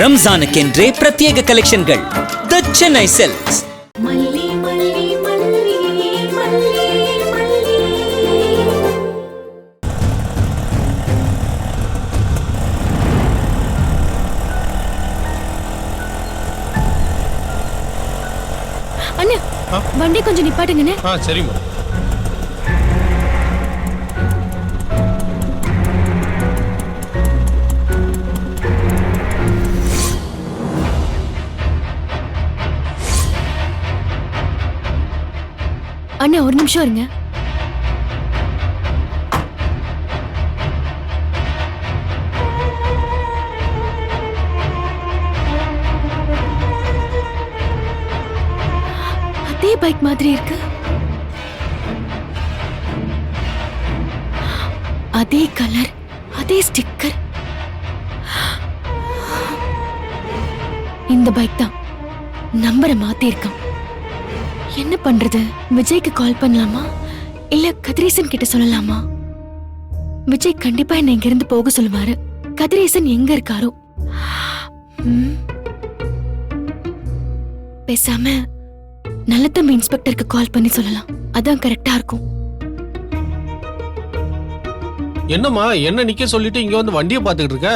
ரம்ஜானுக்கென்றே பிரத்யேக கலெக்ஷன்கள் தி சென்னை சில்க்ஸ். அண்ணா வண்டி கொஞ்சம் நிப்பாட்டுங்கண்ணே. சரிம்மா. அண்ணா ஒரு நிமிஷம் இருங்க. அதே பைக் மாதிரி இருக்கு. அதே கலர், அதே ஸ்டிக்கர். இந்த பைக் தான். நம்பரை மாத்தி இருக்கான். என்ன பண்றது? விஜய்க்கு கால் பண்ணலாமா இல்ல கதிரேசன் கிட்ட சொல்லலாமா? விஜய் கண்டிப்பா என்ன இங்க இருந்து போக சொல்லுவாரு. கதிரேசன் எங்க இருக்காரோ? பேசாம நல்ல தம்பி இன்ஸ்பெக்டருக்கு கால் பண்ணி சொல்லலாம். அதான் கரெக்டா இருக்கும். என்னம்மா என்ன நிக்க சொல்லிட்டு இங்க வந்து வண்டியை பாத்துக்கிட்டு இருக்க?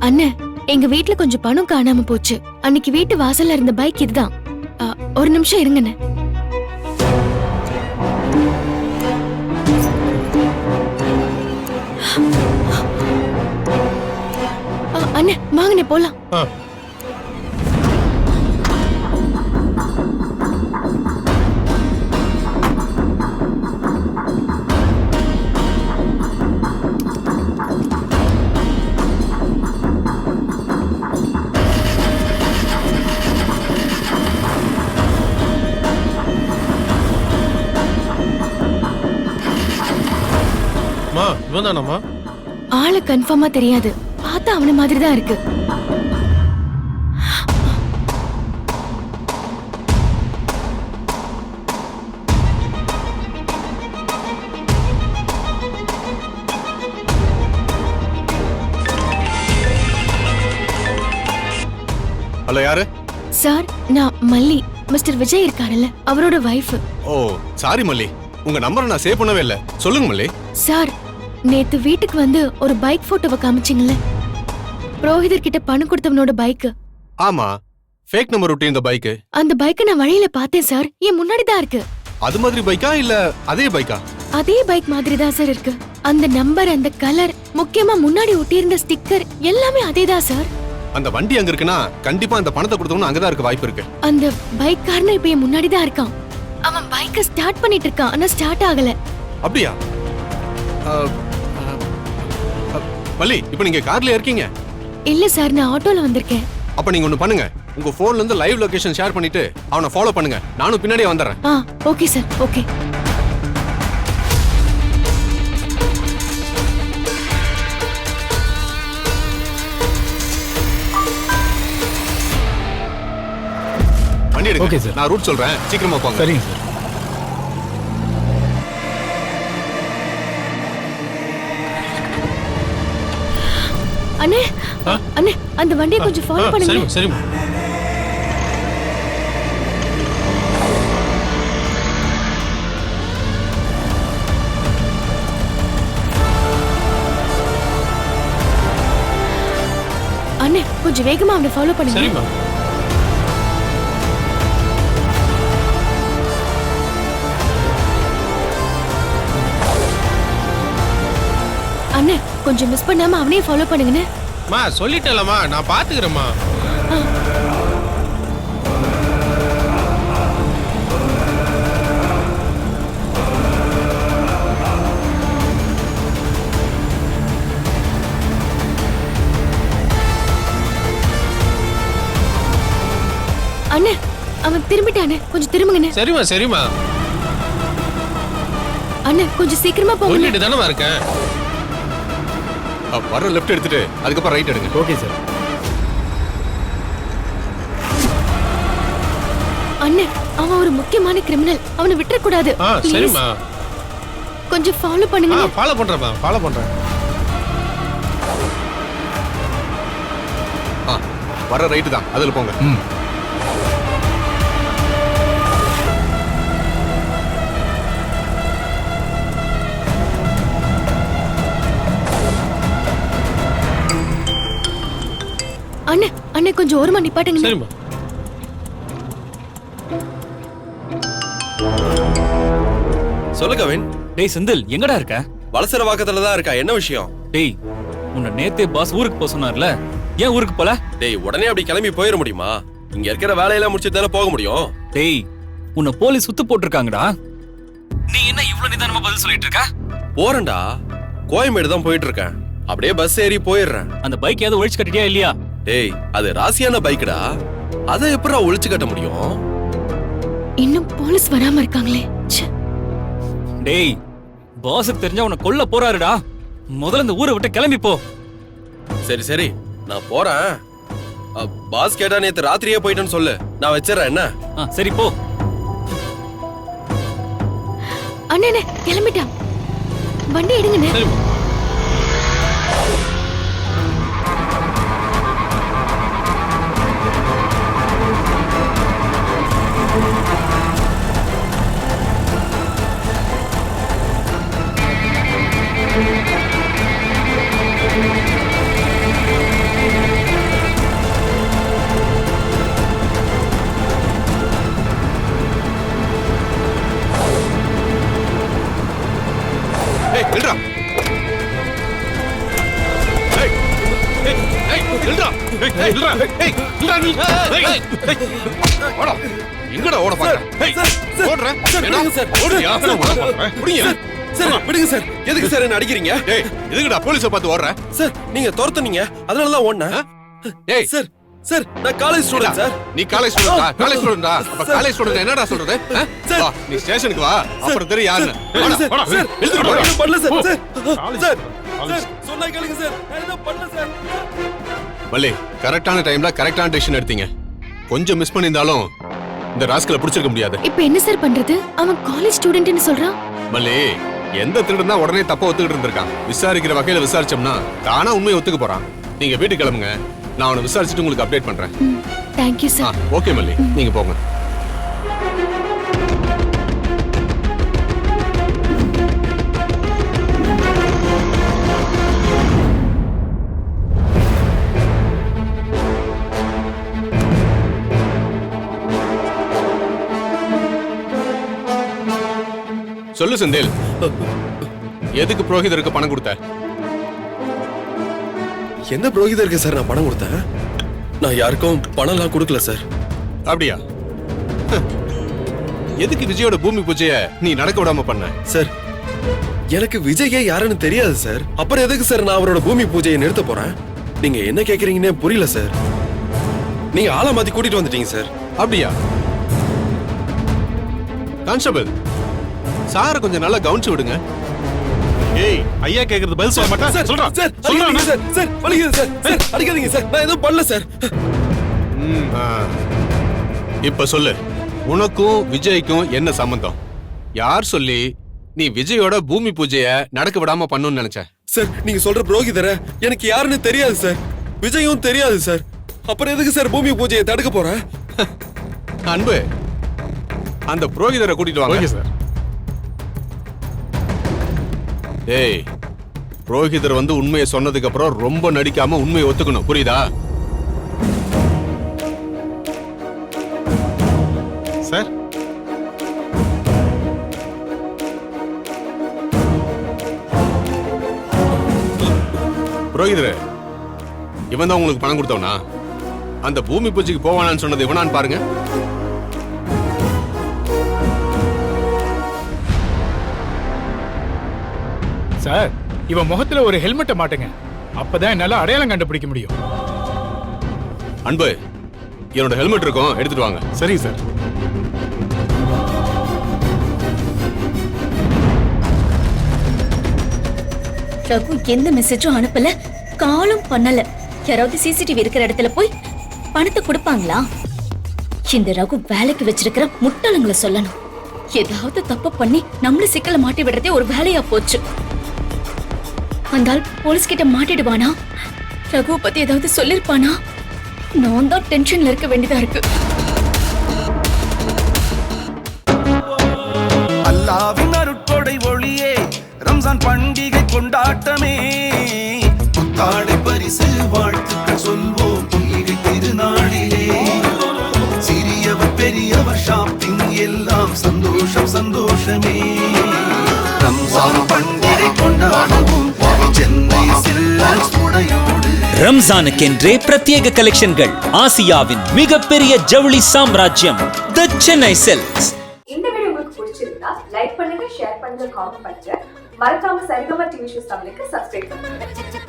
அண்ணன், எங்க வீட்ல கொஞ்சம் பணம் காணாம போச்சு. அன்னைக்கு வீட்டு வாசல்ல இருந்த பைக் இதுதான். ஒரு நிமிஷம் இருங்கண்ணே. அண்ணே வாங்கண்ணே போலாம். இவன் தானம்மா? ஆளு கன்ஃபார்மா தெரியாது. பார்த்தா அவன மாதிரி தான் இருக்கு. ஹலோ, யாரு? சார், நான் மல்லி. மிஸ்டர் விஜய் இருக்காருல்ல, அவரோட வைஃப். ஓ சாரி மல்லி, உங்க நம்பரை நான் சேவ் பண்ணவே இல்ல. சொல்லுங்க மல்லி. சார், நேத்து வீட்டுக்கு வந்து ஒரு பைக் போட்டோவை காமிச்சிங்கல்ல, புரோஹிதர் கிட்ட பணம் கொடுத்தவனோட பைக். ஆமா, ஃபேக் நம்பர் ஒட்டி இந்த பைக். அந்த பைக்கை நான் வழியில பார்த்தேன் சார். என் முன்னாடி தான் இருக்கு. அது மாதிரி பைக்கா இல்ல அதே பைக்கா? அதே பைக் மாதிரி தான் சார் இருக்கு. அந்த நம்பர், அந்த கலர், முக்கியமா முன்னாடி ஒட்டியிருந்த ஸ்டிக்கர் எல்லாமே அதேதான் சார். அந்த வண்டி அங்க இருக்குன்னா கண்டிப்பா அந்த பணத்தை கொடுத்தவனும் அங்கதான் இருக்க வாய்ப்பு இருக்கு. அந்த பைக் காரன் இப்ப என் முன்னாடி தான் இருக்கான். அவன் பைக்கை ஸ்டார்ட் பண்ணிட்டு இருக்கான், ஆனா ஸ்டார்ட் ஆகல. அப்படியா? மல்லி, இப்போ நீங்க கார்ல இருக்கீங்க? இல்ல சார், நான் ஆட்டோல வந்திருக்கேன். அப்ப நீங்க ஒண்ணு பண்ணுங்க, உங்க போன்ல இருந்து லைவ் லொகேஷன் ஷேர் பண்ணிட்டு அவனை ஃபாலோ பண்ணுங்க. நானும் பின்னாடியே வந்துடுறேன். Okay sir, okay. வண்டி எடுங்க. Okay sir. நான் ரூட் சொல்றேன், சீக்கிரமா போங்க. சரிங்க சார். அண்ணே, அண்ணே அந்த வண்டியை கொஞ்சம் ஃபாலோ பண்ணுங்க. சரிம்மா சரிம்மா. அண்ணே கொஞ்சம் வேகமா அவனை ஃபாலோ பண்ணுங்க. சரிம்மா. அண்ணே கொஞ்சம் மிஸ் பண்ணாம அவனையே ஃபாலோ பண்ணுங்கண்ணே. மா சொல்லிட்டேலம்மா, நான் பாத்துக்கிறேம்மா. அண்ணே அவன் திரும்பிட்டானே, கொஞ்சம் திரும்புங்கண்ணே. சரிம்மா சரிம்மா. அண்ணே கொஞ்சம் சீக்கிரமா போங்க. சொல்லிட்டு தானே இருக்கேன். வர லெஃப்ட் எடுத்துட்டு அதுக்கப்புறம் ரைட் எடுங்க. Okay sir. அண்ணே அவன் ஒரு முக்கியமான கிரிமினல். அவனை விட்டுற கூடாது. சரிம்மா. கொஞ்சம் ஃபாலோ பண்ணுங்க. ஃபாலோ பண்றேன், ஃபாலோ பண்றேன். வர ரைட்டு தான், அதுல போங்க. அண்ணே அண்ணே கொஞ்சம் ஓரமா நிப்பாட்டுங்க. சரிம்மா. சொல்லு கவின். டேய் செந்தில் எங்கடா இருக்க? வலசர வாக்கத்துல தான் இருக்கா. என்ன விஷயம்? டேய் உன்னை நேத்தே பாஸ் ஊருக்கு போக சொன்னார்ல, ஏன் ஊருக்கு போல? டேய் உடனே அப்படி கிளம்பி போயிட முடியுமா? இங்க இருக்கிற வேலையெல்லாம் முடிச்சுட்டு தானே போக முடியும். டேய் உன்னை போலீஸ் சுத்து போட்டிருக்காங்கடா. நீ என்ன இவ்வளவு நிதானமா பதில் சொல்லிட்டு இருக்க? போறேன்டா, கோயம்பேடு தான் போயிட்டு இருக்கேன். அப்படியே பஸ் ஏறி போயிடுறேன். அந்த பைக் ஏதோ ஒழிச்சு கட்டிட்டியா இல்லையா? டேய் அது ராசியான பைக்குடா, அதை எப்படா ஒழிச்சு கட்ட முடியும்? இன்னும் போலீஸ் வராம இருக்காங்களே. ச்சே. டேய் பாஸுக்கு தெரிஞ்சா உன்னை கொல்ல போறாருடா. முதல்ல இந்த ஊரை விட்டு கிளம்பி போ. சரி சரி நான் போறேன். பாஸ் கேட்டா நேத்து ராத்திரியே போயிட்டேன்னு சொல்லு, நான் வச்சிடறேன். என்ன? சரி போ. அண்ணே கிளம்பிட்டான், வண்டி எடுங்கண்ணே. சரிம்மா. ஏய் நில்றா. ஏய் ஏய் ஏய் நில்றா. ஏய் நில்றா. ஏய் நில்றா நீ. ஏய் ஓட. எங்கடா ஓட பாக்குற? ஏய் ஓடுற. விடுங்க சார். ஓடுறியா? புடிங்க. சார் விடுங்க சார். எதுக்கு சார் என்ன அடிக்கிறீங்க? ஏய் எதுக்குடா போலீஸை பார்த்து ஓடுற? சார் நீங்க துரத்துனீங்க, அதனால தான் ஓடுனேன். ஏய் சார் சார் நான் காலேஜ் ஸ்டூடண்ட் சார். நீ காலேஜ் ஸ்டூடண்டா? காலேஜ் ஸ்டூடண்டா? அப்ப காலேஜ் ஸ்டூடண்ட் என்னடா சொல்றது? சார். வா நீ ஸ்டேஷனுக்கு வா, அப்புறம் தெரியும் யாருன்னு. வாடா, சார் வாடா. சார் எழுந்துட்டு போடா. நான் பண்ணல sir. Sir sir college. Sir சொன்னா கேளுங்க சார். நான் என்ன பண்ணல சார். மல்லி கரெக்டான டைம்ல கரெக்டான டெசிஷன் எடுத்தீங்க. கொஞ்சம் மிஸ் பண்ணியிருந்தாலும் இந்த ராஸ்கலை பிடிச்சிருக்க முடியாது. இப்ப என்ன சார் பண்றது? அவன் காலேஜ் ஸ்டூடெண்ட்னு சொல்றான். மல்லி எந்த திருடன் தான் உடனே தப்பா ஒத்துக்கிட்டு இருந்திருக்கான். விசாரிக்கிற வகையில விசாரிச்சோம்னா தானா உண்மையை ஒத்துக்க போறான். நீங்க வீட்டுக்கு கிளம்புங்க, நான் அவனை விசாரிச்சுட்டு உங்களுக்கு அப்டேட் பண்றேன். Thank you sir. ஓகே மல்லி, நீங்க போங்க. சொல்லு செந்தில், எதுக்கு புரோகிதருக்கு பணம் கொடுத்த? என்ன புரோகிதருக்கு சார் நான் பணம் கொடுத்தேன்? நான் யாருக்கும் பணம்லாம் கொடுக்கல சார். அப்படியா? எதுக்கு விஜயோட பூமி பூஜைய நீ நடக்க விடாம பண்ண? சார் எனக்கு விஜயே யாருன்னு தெரியாது சார். அப்புறம் எதுக்கு சார் நான் அவரோட பூமி பூஜையை நிறுத்த போறேன்? நீங்க என்ன கேக்குறீங்கன்னே புரியல சார். நீங்க ஆளை மாத்தி கூட்டிட்டு வந்துட்டீங்க சார். அப்படியா? கான்ஸ்டபிள் சார கொஞ்சம் நல்லா கவனிச்சு விடுங்க. ஏய் ஐயா கேக்குறது பதில் சொல்ல மாட்டேன். சார் சொல்றா சார் சொல்றா. அடிக்காதீங்க சார். சார் வலிக்குது சார். சார் அடிக்காதீங்க சார். நான் எதுவும் பண்ணல சார். ஆ. இப்ப சொல்லு, உனக்கும் விஜய்க்கும் என்ன சம்பந்தம்? யார் சொல்லி நீ விஜயோட பூமி பூஜைய நடக்க விடாம பண்ணணும்னு நினைச்ச? சார் நீங்க சொல்ற புரோகிதர எனக்கு யாருன்னு தெரியாது சார். விஜயும் தெரியாது சார். அப்புறம் எதுக்கு சார் பூமி பூஜையை தடுக்க போறேன்? அன்பு, அந்த புரோகிதரை கூட்டிட்டு வாங்க. Okay sir. ஏய், புரோகிதர் வந்து உண்மையை சொன்னதுக்கு அப்புறம் ரொம்ப நடிக்காம உண்மையை ஒத்துக்கணும், புரியுதா? சார் புரோகிதர், இவன் தான் உங்களுக்கு பணம் கொடுத்தவனா? அந்த பூமி பூஜைக்கு போவானான்னு சொன்னது இவனான்னு பாருங்க. சார் இவன் முகத்துல ஒரு ஹெல்மெட்டை மாட்டுங்க, அப்பதான் என்னால அடையாளம் கண்டுபிடிக்க முடியும். அன்பு, என்னோட ஹெல்மெட் இருக்கும், எடுத்துட்டு வாங்க. சரி சார். ரகு எந்த மெசேஜும் அனுப்பல, காலும் பண்ணல. யாராவது சிசிடிவி இருக்கிற இடத்துல போய் பணத்தை கொடுப்பாங்களா? இந்த ரகு வேலைக்கு வச்சிருக்கிற முட்டாளுங்களை சொல்லணும். ஏதாவது தப்பு பண்ணி நம்மள சிக்கல மாட்டி விடுறதே ஒரு வேலையா போச்சு. அந்த ஆள் போலீஸ் கிட்ட மாட்டிடுவானா? ரகுவை பத்தி ஏதாவது சொல்லிருப்பானா? நான் தான் டென்ஷன்ல இருக்க வேண்டியதா இருக்கு. அல்லாவின் அருட்கொடை ஒளியே, ரம்ஜான் பண்டிகை கொண்டாட்டமே, புத்தாடை பரிசு வாழ்த்துக்கள் சொல்வோம் ஈகை திருநாளிலே. சிறியவர் பெரியவர் ஷாப்பிங் எல்லாம் சந்தோஷம் சந்தோஷமே. ரம்ஜான் பண்டிகை கொண்டாடுவோம் சென்னை சில்க்ஸ் உடையோடு. ரம்ஜானுக்கென்றே பிரத்யேக கலெக்ஷன்கள். ஆசியாவின் மிகப்பெரிய ஜவுளி சாம்ராஜ்யம் த சென்னை சில்க்ஸ். இந்த வீடியோ உங்களுக்கு பிடிச்சிருந்தா லைக் பண்ணுங்க, ஷேர் பண்ணுங்க, காமெண்ட் பண்ணுங்க. மறக்காம சரிகமா டிவி ஷோஸ் தமிழுக்கு சப்ஸ்கிரைப் பண்ணுங்க.